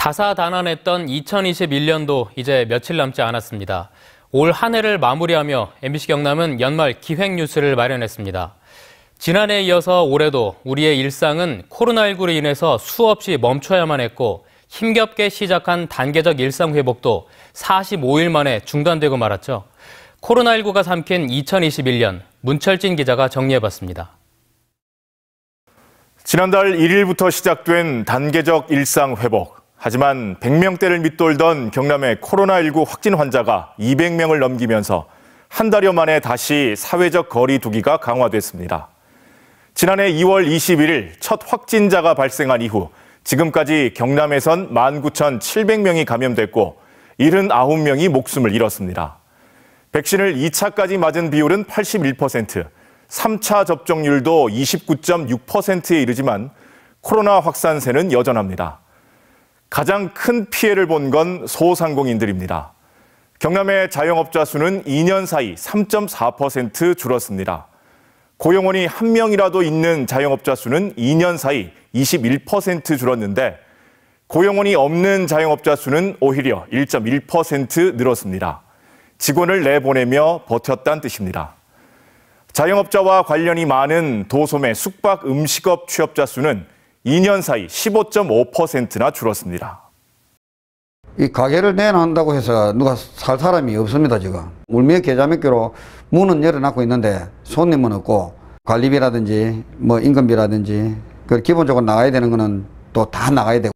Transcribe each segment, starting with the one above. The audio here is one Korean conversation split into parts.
다사다난했던 2021년도 이제 며칠 남지 않았습니다. 올 한 해를 마무리하며 MBC 경남은 연말 기획 뉴스를 마련했습니다. 지난해에 이어서 올해도 우리의 일상은 코로나19로 인해서 수없이 멈춰야만 했고 힘겹게 시작한 단계적 일상 회복도 45일 만에 중단되고 말았죠. 코로나19가 삼킨 2021년, 문철진 기자가 정리해봤습니다. 지난달 1일부터 시작된 단계적 일상 회복. 하지만 100명대를 밑돌던 경남의 코로나19 확진 환자가 200명을 넘기면서 한 달여 만에 다시 사회적 거리 두기가 강화됐습니다. 지난해 2월 21일 첫 확진자가 발생한 이후 지금까지 경남에선 19,700명이 감염됐고 79명이 목숨을 잃었습니다. 백신을 2차까지 맞은 비율은 81%, 3차 접종률도 29.6%에 이르지만 코로나 확산세는 여전합니다. 가장 큰 피해를 본 건 소상공인들입니다. 경남의 자영업자 수는 2년 사이 3.4% 줄었습니다. 고용원이 한 명이라도 있는 자영업자 수는 2년 사이 21% 줄었는데 고용원이 없는 자영업자 수는 오히려 1.1% 늘었습니다. 직원을 내보내며 버텼다는 뜻입니다. 자영업자와 관련이 많은 도소매 숙박 음식업 취업자 수는 2년 사이 15.5%나 줄었습니다. 이 가게를 내놓는다고 해서 누가 살 사람이 없습니다, 지금. 울며 겨자 먹기로 문은 열어놨고 있는데 손님은 없고 관리비라든지 임금비라든지 기본적으로 나가야 되는 거는 또 다 나가야 되고.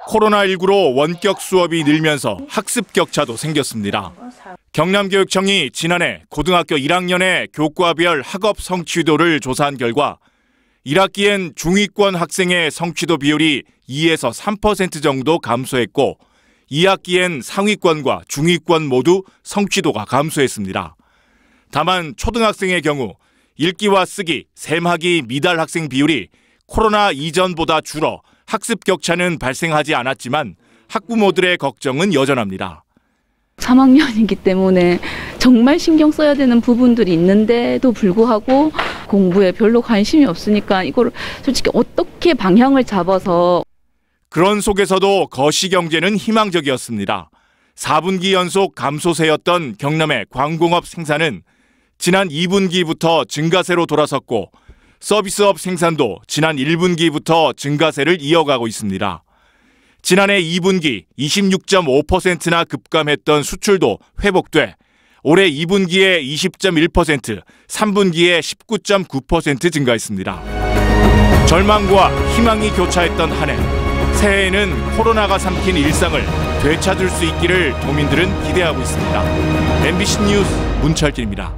코로나19로 원격 수업이 늘면서 학습 격차도 생겼습니다. 경남교육청이 지난해 고등학교 1학년의 교과별 학업 성취도를 조사한 결과 1학기엔 중위권 학생의 성취도 비율이 2에서 3% 정도 감소했고 2학기엔 상위권과 중위권 모두 성취도가 감소했습니다. 다만 초등학생의 경우 읽기와 쓰기, 셈하기 미달 학생 비율이 코로나 이전보다 줄어 학습 격차는 발생하지 않았지만 학부모들의 걱정은 여전합니다. 3학년이기 때문에 정말 신경 써야 되는 부분들이 있는데도 불구하고 공부에 별로 관심이 없으니까 이걸 솔직히 어떻게 방향을 잡아서. 그런 속에서도 거시경제는 희망적이었습니다. 4분기 연속 감소세였던 경남의 광공업 생산은 지난 2분기부터 증가세로 돌아섰고 서비스업 생산도 지난 1분기부터 증가세를 이어가고 있습니다. 지난해 2분기 26.5%나 급감했던 수출도 회복돼 올해 2분기에 20.1%, 3분기에 19.9% 증가했습니다. 절망과 희망이 교차했던 한 해, 새해에는 코로나가 삼킨 일상을 되찾을 수 있기를 도민들은 기대하고 있습니다. MBC 뉴스 문철진입니다.